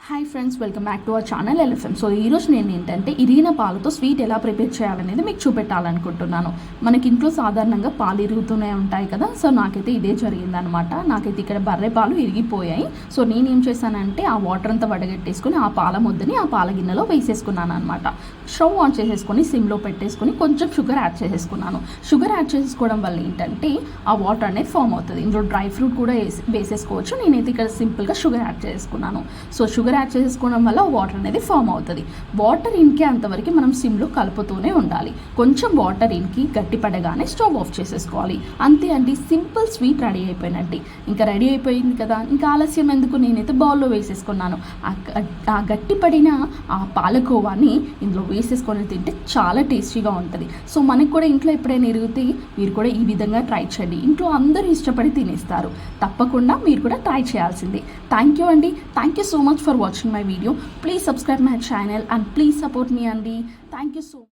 Hi friends, welcome back to our channel LFM. So ఈరోజు నేను ఏంటంటే ఇరిగిన పాలతో స్వీట్ ఎలా ప్రిపేర్ చేయాలనేది మీకు చూపెట్టాలనుకుంటున్నాను. మనకి ఇంట్లో సాధారణంగా పాలు ఇరుగుతూనే ఉంటాయి కదా. సో నాకైతే ఇదే జరిగిందనమాట. నాకైతే ఇక్కడ బర్రె పాలు ఇరిగిపోయాయి. సో నేనేం చేశానంటే ఆ వాటర్ అంతా వడగట్టేసుకొని ఆ పాల ముద్దని ఆ పాల గిన్నెలో వేసేసుకున్నాను అనమాట. స్టవ్ ఆన్ చేసేసుకొని సిమ్లో పెట్టేసుకొని కొంచెం షుగర్ యాడ్ చేసేసుకున్నాను. షుగర్ యాడ్ చేసేసుకోవడం వల్ల ఏంటంటే ఆ వాటర్ అనేది ఫామ్ అవుతుంది. ఇందులో డ్రై ఫ్రూట్ కూడా వేసేసుకోవచ్చు. నేనైతే ఇక్కడ సింపుల్గా షుగర్ యాడ్ చేసుకున్నాను. సో షుగర్ యాడ్ చేసుకోవడం వల్ల వాటర్ అనేది ఫామ్ అవుతుంది. వాటర్ ఇంకే అంతవరకు మనం సిమ్లో కలుపుతూనే ఉండాలి. కొంచెం వాటర్ ఇంకి గట్టి పడగానే స్టవ్ ఆఫ్ చేసేసుకోవాలి. అంతే అండి, సింపుల్ స్వీట్ రెడీ అయిపోయినట్టు. ఇంకా రెడీ అయిపోయింది కదా, ఇంకా ఆలస్యం ఎందుకు, నేనైతే బౌల్లో వేసేసుకున్నాను. ఆ గట్టి పడిన ఆ పాలకోవాని ఇందులో వేసేసుకొని తింటే చాలా టేస్టీగా ఉంటుంది. సో మనకు కూడా ఇంట్లో ఎప్పుడైనా ఇరిగితే మీరు కూడా ఈ విధంగా ట్రై చేయండి. ఇంట్లో అందరూ ఇష్టపడి తినేస్తారు. తప్పకుండా మీరు కూడా ట్రై చేయాల్సిందే. థ్యాంక్ యూ అండి. Thank you so much for watching my video. Please subscribe my channel and please support me, Andy. Thank you so much.